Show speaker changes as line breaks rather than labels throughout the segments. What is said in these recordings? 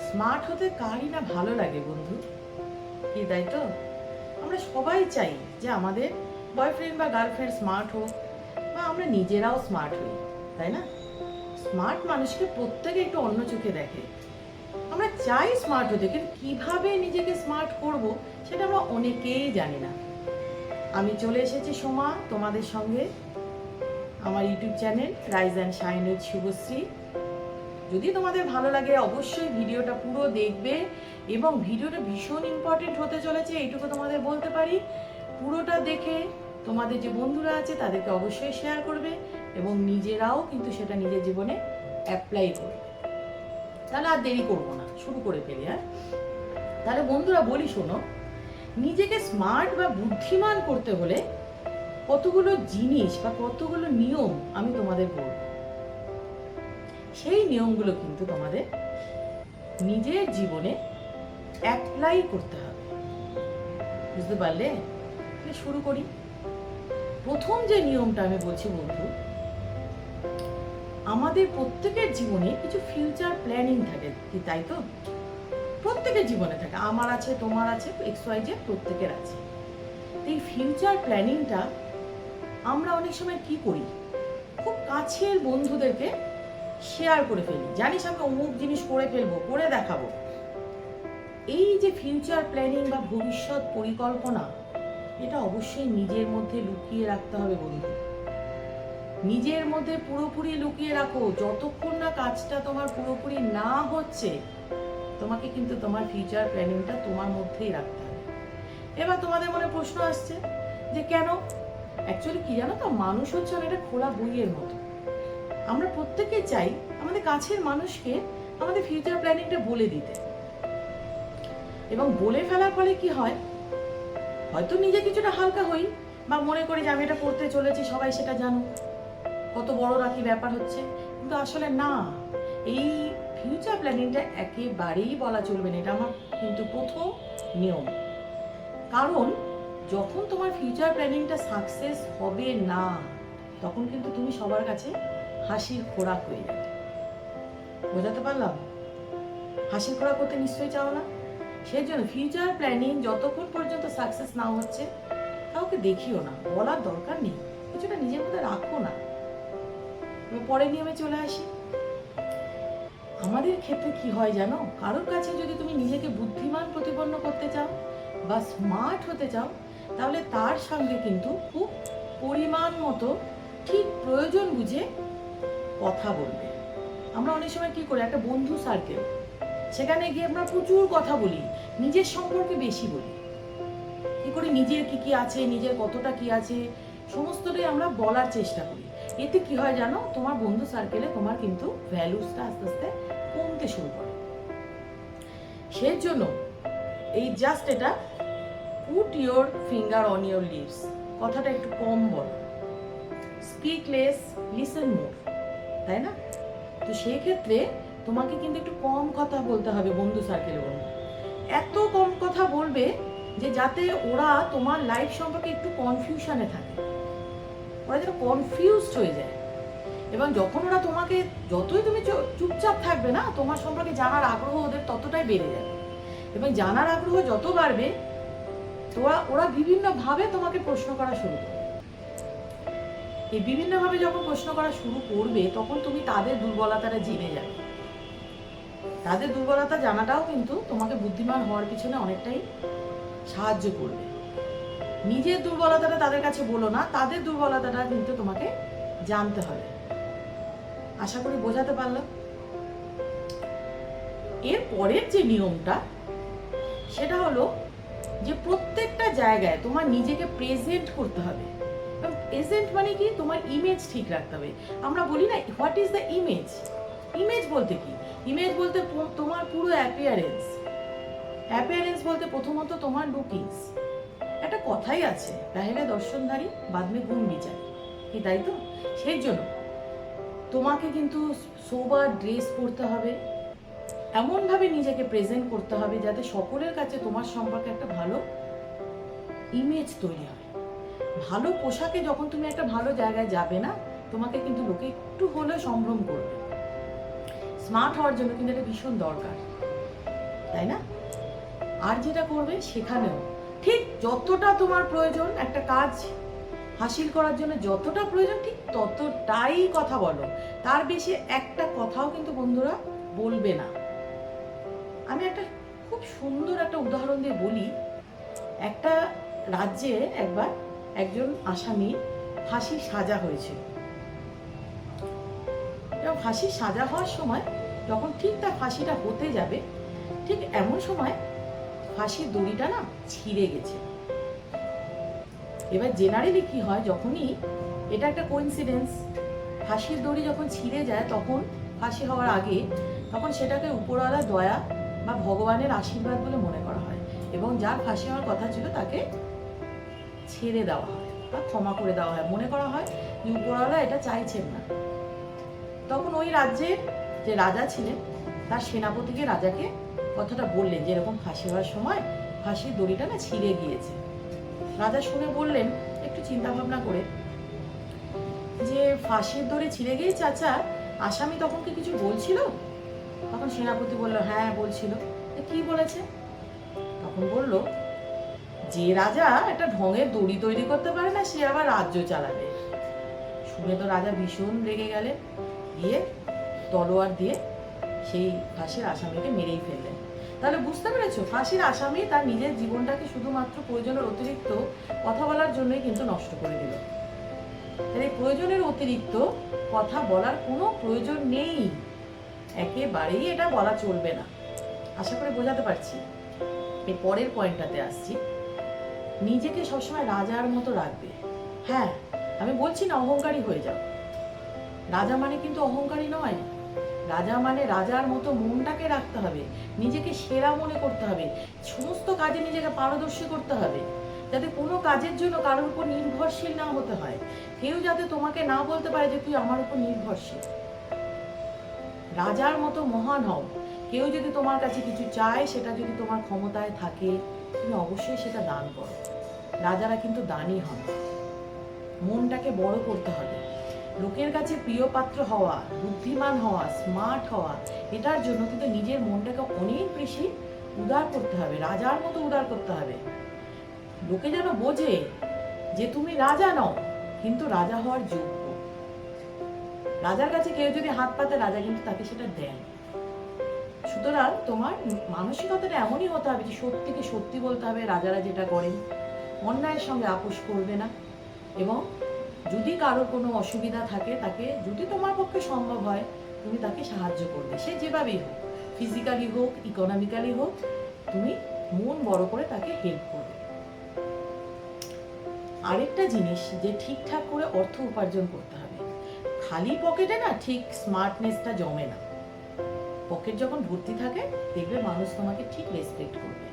Smart হতে কারই না ভালো লাগে বন্ধু, কি তাই তো? আমরা সবাই চাই যে আমাদের বয়ফ্রেন্ড বা গার্লফ্রেন্ড স্মার্ট হোক, বা আমরা নিজেরাও স্মার্ট হই, তাই না? স্মার্ট মানুষকে প্রত্যেকে একটু অন্য চোখে দেখে। আমরা চাই স্মার্ট হতে, কিন্তু কিভাবে নিজেকে স্মার্ট করব সেটা আমরা অনেকেই জানি না। আমি চলে এসেছি সোমা তোমাদের সঙ্গে আমার YouTube channel rise and shine with Subhashree. যদি তোমাদের ভালো লাগে অবশ্যই ভিডিওটা পুরো দেখবে, এবং ভিডিওটা ভীষণ ইম্পর্টেন্ট হতে চলেছে এইটুকু তোমাদের বলতে পারি। পুরোটা দেখে তোমাদের যে বন্ধুরা আছে তাদেরকে অবশ্যই শেয়ার করবে, এবং নিজেরাও কিন্তু সেটা নিজের জীবনে অ্যাপ্লাই করবে। তাহলে আর দেরি করবো না, শুরু করে ফেলি। তাহলে বন্ধুরা বলি, শোনো, নিজেকে স্মার্ট বা বুদ্ধিমান করতে হলে কতগুলো জিনিস বা কতগুলো নিয়ম আমি তোমাদের বলবো। সেই নিয়মগুলো কিন্তু তোমাদের নিজের জীবনে অ্যাপ্লাই করতে হবে, বুঝতে পারলে? শুরু করি। প্রথম যে নিয়মটা আমি বলছি বন্ধু, আমাদের প্রত্যেকের জীবনে কিছু ফিউচার প্ল্যানিং থাকে, কি তাই তো? প্রত্যেকের জীবনে থাকে, আমার আছে, তোমার আছে, XYZ প্রত্যেকের আছে। এই ফিউচার প্ল্যানিংটা আমরা অনেক সময় কি করি, খুব কাছের বন্ধুদেরকে শেয়ার করে ফেলি। জানিস আমি অমুক জিনিস করে ফেলবো, করে দেখাবো। এই যে ফিউচার প্ল্যানিং বা ভবিষ্যৎ পরিকল্পনা, এটা অবশ্যই নিজের মধ্যে লুকিয়ে রাখতে হবে বন্ধু। নিজের মধ্যে পুরোপুরি লুকিয়ে রাখো। যতক্ষণ না কাজটা তোমার পুরোপুরি না হচ্ছে, তোমাকে কিন্তু তোমার ফিউচার প্ল্যানিংটা তোমার মধ্যেই রাখতে হবে। এবার তোমাদের মনে প্রশ্ন আসছে যে কেন? অ্যাকচুয়ালি কি জানো তো, মানুষ হচ্ছে অনেকটা খোলা বইয়ের মতো। আমরা প্রত্যেকে চাই আমাদের কাছের মানুষকে আমাদের ফিউচার প্ল্যানিংটা বলে দিতে, এবং বলে ফেলার ফলে কি হয়, হয়তো নিজে কিছুটা হালকা হই, বা মনে করি যে আমি এটা করতে চলেছি, সবাই সেটা জানুক, কত বড় রাখি ব্যাপার হচ্ছে। কিন্তু আসলে না, এই ফিউচার প্ল্যানিংটা একেবারেই বলা চলবে না। এটা আমার কিন্তু প্রথম নিয়ম। কারণ যখন তোমার ফিউচার প্ল্যানিংটা সাকসেস হবে না, তখন কিন্তু তুমি সবার কাছে হাসির খোরাক হয়ে যাবে। বোঝাতে পারলাম? হাসির খোরাক হতে নিশ্চয়ই চাও না। সেই জন্য ফিউচার প্ল্যানিং যতক্ষণ পর্যন্ত সাকসেস না হচ্ছে, কাউকে দেখিও না, বলার দরকার নেই, কিছুটা নিজের মধ্যে রাখো না। পরের নিয়মে চলে আসি। আমাদের ক্ষেত্রে কি হয় জানো, কারোর কাছে যদি তুমি নিজেকে বুদ্ধিমান প্রতিপন্ন করতে চাও বা স্মার্ট হতে চাও, তাহলে তার সঙ্গে কিন্তু খুব পরিমাণ মতো ঠিক প্রয়োজন বুঝে কথা বলবে। আমরা অনেক সময় কি করি, একটা বন্ধু সার্কেল, সেখানে গিয়ে আমরা প্রচুর কথা বলি, নিজের সম্পর্কে বেশি বলি। কি করি, নিজের কি কি আছে, নিজের কতটা কি আছে, সমস্তটাই আমরা বলার চেষ্টা করি। এতে কি হয় জানো, তোমার বন্ধু সার্কেলে তোমার কিন্তু ভ্যালুসটা আস্তে আস্তে কমতে শুরু করে। সেই জন্য এই জাস্ট এটা put your finger on your lips, কথাটা একটু কম বলো। স্পিক লেস, লিসেন মোর, তাই না? তো সেই ক্ষেত্রে তোমাকে কিন্তু একটু কম কথা বলতে হবে বন্ধু সার্কেলে। বন্ধু এত কম কথা বলবে যে যাতে ওরা তোমার লাইফ সম্পর্কে একটু কনফিউশনে থাকে, ওরা যেন কনফিউজড হয়ে যায়। এবং যখন ওরা তোমাকে, যতই তুমি চুপচাপ থাকবে না, তোমার সম্পর্কে জানার আগ্রহ ওদের ততটাই বেড়ে যাবে। এবং জানার আগ্রহ যত বাড়বে, ওরা বিভিন্নভাবে তোমাকে প্রশ্ন করা শুরু করবে। এই বিভিন্নভাবে যখন প্রশ্ন করা শুরু করবে, তখন তুমি তাদের দুর্বলতাটা জেনে যাবে। তাদের দুর্বলতা জানাটাও কিন্তু তোমাকে বুদ্ধিমান হওয়ার পিছনে অনেকটাই সাহায্য করবে। নিজের দুর্বলতাটা তাদের কাছে বলো না, তাদের দুর্বলতাটা কিন্তু তোমাকে জানতে হবে। আশা করি বোঝাতে পারলাম। এর পরের যে নিয়মটা, সেটা হলো যে প্রত্যেকটা জায়গায় তোমার নিজেকে প্রেজেন্ট করতে হবে। প্রেজেন্ট মানে কি, তোমার ইমেজ ঠিক রাখতে হবে। আমরা বলি না, what is the image? Image বলতে কি? ইমেজ বলতে তোমার পুরো অ্যাপিয়ারেন্স। অ্যাপিয়ারেন্স বলতে প্রথমত তোমার লুকিংস। একটা কথাই আছে, পেহেলে দর্শনধারী বাদমে গুণ বিচার, কি তাই তো? সেই জন্য তোমাকে কিন্তু সোবার ড্রেস পরতে হবে, এমনভাবে নিজেকে প্রেজেন্ট করতে হবে যাতে সকলের কাছে তোমার সম্পর্কে একটা ভালো ইমেজ তৈরি হয়। ভালো পোশাকে যখন তুমি একটা ভালো জায়গায় যাবে না, তোমাকে কিন্তু লোকে একটু হলেও সম্ভ্রম করবে। স্মার্ট হওয়ার জন্য কিন্তু এটা ভীষণ দরকার। তাই না? আর যেটা করবে সেখানেও ঠিক যতটা তোমার প্রয়োজন, একটা কাজ হাসিল করার জন্য যতটা প্রয়োজন ঠিক ততটাই কথা বলো, তার বেশি একটা কথাও কিন্তু বন্ধুরা বলবে না। আমি একটা খুব সুন্দর একটা উদাহরণ দিয়ে বলি। একটা রাজ্যে একবার একজন আসামি ফাঁসির সাজা হয়েছিল। এবং ফাঁসির সাজা হওয়ার সময় যখন ঠিক তার ফাঁসিটা হতে যাবে, ঠিক এমন সময় ফাঁসির দড়িটা না ছিঁড়ে গেছে। এবার জেনারেলি কি হয়, যখনই এটা একটা কোইন্সিডেন্স, ফাঁসির দড়ি যখন ছিঁড়ে যায় তখন ফাঁসি হওয়ার আগে তখন সেটাকে উপরওয়ালা দয়া বা ভগবানের আশীর্বাদ বলে মনে করা হয়, এবং যার ফাঁসি হওয়ার কথা ছিল তাকে ছেড়ে দেওয়া হয় বা ক্ষমা করে দেওয়া হয়। মনে করা হয় যে উপরওয়ালা এটা চাইছেন না। তখন ওই রাজ্যের যে রাজা ছিলেন তার সেনাপতিকে রাজাকে কথাটা বললেন যে এরকম ফাঁসি হওয়ার সময় ফাঁসির দড়িটা না ছিঁড়ে গিয়েছে। রাজা শুনে বললেন একটু চিন্তা ভাবনা করে যে ফাঁসির দড়ি ছিঁড়ে গিয়েছে, আচ্ছা আসামি তখন কি কিছু বলছিল? তখন সেনাপতি বলল হ্যাঁ বলছিল। কি বলেছে? তখন বলল যে রাজা একটা ঢঙের দড়ি তৈরি করতে পারে না সে আবার রাজ্য চালাবে। শুনে তো রাজা ভীষণ রেগে গেলেন, গিয়ে তলোয়ার দিয়ে সেই ফাঁসির আসামিকে মেরেই ফেললেন। তাহলে বুঝতে পেরেছো, ফাঁসির আসামি তার নিজের জীবনটাকে শুধুমাত্র প্রয়োজনের অতিরিক্ত কথা বলার জন্যই কিন্তু নষ্ট করে দিল। তাই প্রয়োজনের অতিরিক্ত কথা বলার কোনো প্রয়োজন নেই, একেবারেই এটা বলা চলবে না। আশা করে বোঝাতে পারছি। এর পরের পয়েন্টটাতে আসছি। নিজেকে সবসময় রাজার মতো রাখবে। হ্যাঁ, আমি বলছি না অহংকারী হয়ে যাও, রাজা মানে কিন্তু অহংকারী নয়। রাজা মানে রাজার মতো মনটাকে রাখতে হবে, নিজেকে সেরা মনে করতে হবে, সমস্ত কাজে নিজেকে পারদর্শী করতে হবে, যাতে কোনো কাজের জন্য কারোর উপর নির্ভরশীল না হতে হয়। কেউ যাতে তোমাকে না বলতে পারে যে তুই আমার উপর নির্ভরশীল। রাজার মতো মহান হও। কেউ যদি তোমার কাছে কিছু চায়, সেটা যদি তোমার ক্ষমতায় থাকে, তুমি অবশ্যই সেটা দান করো। রাজারা কিন্তু দানই হন। মনটাকে বড় করতে হবে, লোকের কাছে প্রিয় পাত্র হওয়া, বুদ্ধিমান হওয়া, স্মার্ট হওয়া, এটার জন্য কিন্তু নিজের মনটাকে অনেক বেশি উদার করতে হবে, রাজার মতো উদার করতে হবে। লোকে যেন বোঝে যে তুমি রাজা নও, কিন্তু রাজা হওয়ার যোগ্য। রাজার কাছে কেউ যদি হাত পাতে, রাজা কিন্তু তাকে সেটা দেন। সুতরাং তোমার মানসিকতাটা এমনই হতে হবে যে সত্যিকে সত্যি বলতে হবে, রাজারা যেটা করেন। অন্যায়ের সঙ্গে আপোষ করবে না, এবং যদি কারোর কোনো অসুবিধা থাকে তাকে যদি তোমার পক্ষে সম্ভব হয় তুমি তাকে সাহায্য করবে, সে যেভাবেই হোক, ফিজিক্যালি হোক, ইকোনমিক্যালি হোক, তুমি মন বড় করে তাকে হেল্প করবে। আরেকটা জিনিস, যে ঠিকঠাক করে অর্থ উপার্জন করতে হবে। খালি পকেটে না ঠিক স্মার্টনেসটা জমে না। পকেট যখন ভর্তি থাকে দেখবে মানুষ তোমাকে ঠিক রেসপেক্ট করবে।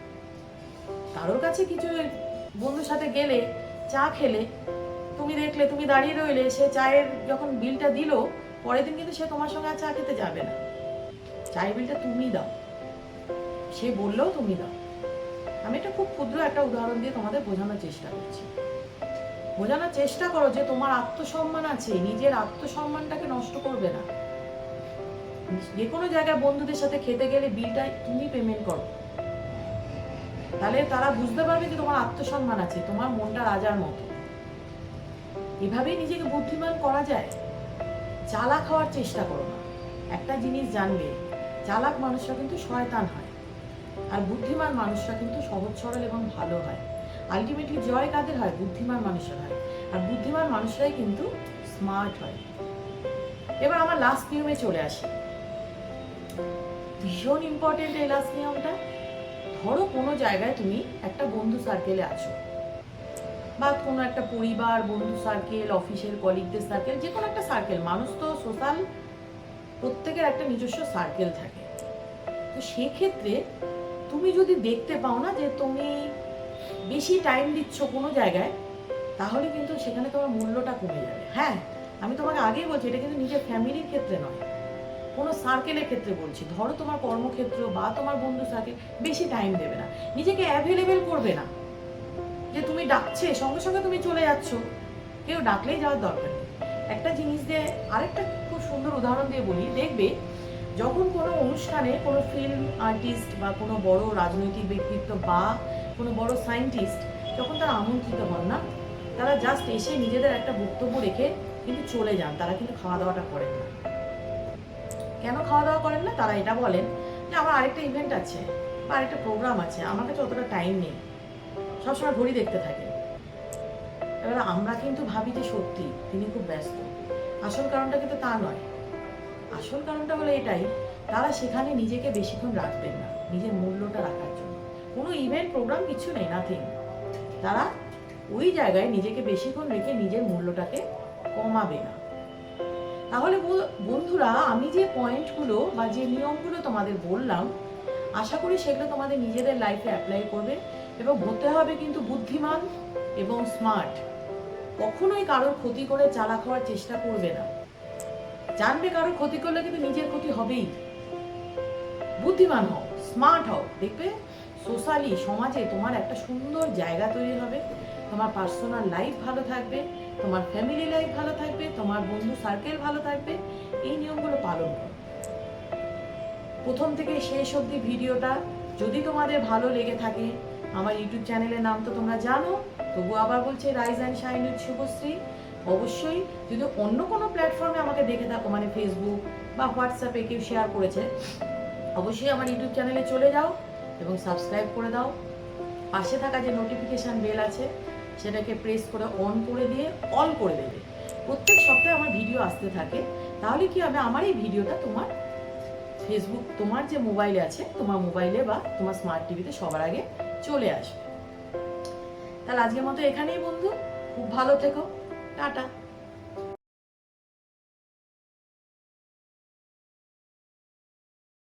কারোর কাছে কিছু বন্ধুর সাথে গেলে, চা খেলে, তুমি দেখলে তুমি দাঁড়িয়ে রইলে, সে চায়ের যখন বিলটা দিল, পরের দিন কিন্তু সে তোমার সঙ্গে আর চা খেতে যাবে না। চায়ের বিলটা তুমি দাও, সে বললেও তুমি দাও। আমি এটা খুব ক্ষুদ্র একটা উদাহরণ দিয়ে তোমাদের বোঝানোর চেষ্টা করছি। বোঝানোর চেষ্টা করো যে তোমার আত্মসম্মান আছে, নিজের আত্মসম্মানটাকে নষ্ট করবে না। যে কোনো জায়গায় বন্ধুদের সাথে খেতে গেলে বিলটা তুমি পেমেন্ট করো, তাহলে তারা বুঝতে পারবে যে তোমার আত্মসম্মান আছে, তোমার মনটা রাজার মতো। এভাবেই নিজেকে বুদ্ধিমান করা যায়। চালাক হওয়ার চেষ্টা করো না। একটা জিনিস জানবে, চালাক মানুষরা কিন্তু শয়তান হয়, আর বুদ্ধিমান মানুষরা কিন্তু সহজ সরল এবং ভালো হয়। আলটিমেটলি জয় কাদের হয়? বুদ্ধিমান মানুষের হয়, আর বুদ্ধিমান মানুষরাই কিন্তু স্মার্ট হয়। এবার আমার লাস্ট নিয়মে চলে আসি। ভীষণ ইম্পর্টেন্ট এই লাস্ট নিয়মটা। ধরো কোনো জায়গায় তুমি একটা বন্ধু সার্কেলে আছো, বা কোনো একটা পরিবার, বন্ধু সার্কেল, অফিসের কলিগদের সার্কেল, যে কোনো একটা সার্কেল। মানুষ তো সোশ্যাল, প্রত্যেকের একটা নিজস্ব সার্কেল থাকে। তো সেক্ষেত্রে তুমি যদি দেখতে পাও না যে তুমি বেশি টাইম দিচ্ছ কোনো জায়গায়, তাহলে কিন্তু সেখানে তোমার মূল্যটা কমে যাবে। হ্যাঁ, আমি তোমাকে আগেই বলছি, এটা কিন্তু নিজের ফ্যামিলির ক্ষেত্রে নয়, কোনো সার্কেলের ক্ষেত্রে বলছি। ধরো তোমার কর্মক্ষেত্র বা তোমার বন্ধু সার্কেল, বেশি টাইম দেবে না, নিজেকে অ্যাভেলেবেল করবে না যে তুমি ডাকছে সঙ্গে সঙ্গে তুমি চলে যাচ্ছ। কেউ ডাকলেই যাওয়ার দরকার নেই। একটা জিনিস দিয়ে আরেকটা খুব সুন্দর উদাহরণ দিয়ে বলি। দেখবে যখন কোনো অনুষ্ঠানে কোনো ফিল্ম আর্টিস্ট বা কোনো বড় রাজনৈতিক ব্যক্তিত্ব বা কোনো বড় সায়েন্টিস্ট যখন তারা আমন্ত্রিত হন না, তারা জাস্ট এসে নিজেদের একটা বক্তব্য রেখে কিন্তু চলে যান, তারা কিন্তু খাওয়া দাওয়াটা করেন না। কেন খাওয়া দাওয়া করেন না? তারা এটা বলেন যে আমার আরেকটা ইভেন্ট আছে বা আরেকটা প্রোগ্রাম আছে, আমার কাছে অতটা টাইম নেই, সবসময় ঘড়ি দেখতে থাকে। এবার আমরা কিন্তু ভাবি যে সত্যি তিনি খুব ব্যস্ত, আসল কারণটা কিন্তু তা নয়। আসল কারণটা হলো এটাই, তারা সেখানে নিজেকে বেশিক্ষণ রাখবেন না, নিজের মূল্যটা রাখার জন্য। কোনো ইভেন্ট প্রোগ্রাম কিছু নেই, নাথিং। তারা ওই জায়গায় নিজেকে বেশিক্ষণ রেখে নিজের মূল্যটাকে কমাবে না। তাহলে বন্ধুরা, আমি যে পয়েন্টগুলো বা যে নিয়মগুলো তোমাদের বললাম, আশা করি সেগুলো তোমাদের নিজেদের লাইফে অ্যাপ্লাই করবে এবং হতে হবে কিন্তু বুদ্ধিমান এবং স্মার্ট। কখনোই কারোর ক্ষতি করে চালাক হওয়ার চেষ্টা করবে না। জানবে কারোর ক্ষতি করলে কিন্তু নিজের ক্ষতি হবেই। বুদ্ধিমান হও, স্মার্ট হও, দেখবে সোশ্যালি সমাজে তোমার একটা সুন্দর জায়গা তৈরি হবে, তোমার পার্সোনাল লাইফ ভালো থাকবে, তোমার ফ্যামিলি লাইফ ভালো থাকবে, তোমার বন্ধু সার্কেল ভালো থাকবে। এই নিয়মগুলো পালন করো। প্রথম থেকে শেষ অবধি ভিডিওটা যদি তোমাদের ভালো লেগে থাকে, আমার ইউটিউব চ্যানেলের নাম তো তোমরা জানো, তবু আবার বলছে rise and shine with Subhashree. অবশ্যই যদি অন্য কোনো প্ল্যাটফর্মে আমাকে দেখে থাকো, মানে ফেসবুক বা হোয়াটসঅ্যাপে কেউ শেয়ার করেছে, অবশ্যই আমার ইউটিউব চ্যানেলে চলে যাও এবং সাবস্ক্রাইব করে দাও। পাশে থাকা যে নোটিফিকেশান বেল আছে সেটাকে প্রেস করে অন করে দিয়ে অল করে দেবে। প্রত্যেক সপ্তাহে আমার ভিডিও আসতে থাকে। তাহলে কি হবে, আমার এই ভিডিওটা তোমার ফেসবুক, তোমার যে মোবাইলে আছে, তোমার মোবাইলে বা তোমার স্মার্ট টিভিতে সবার আগে চলে আসবে। তাহলে আজকের মতো এখানেই বন্ধু, খুব ভালো থেকো, টাটা।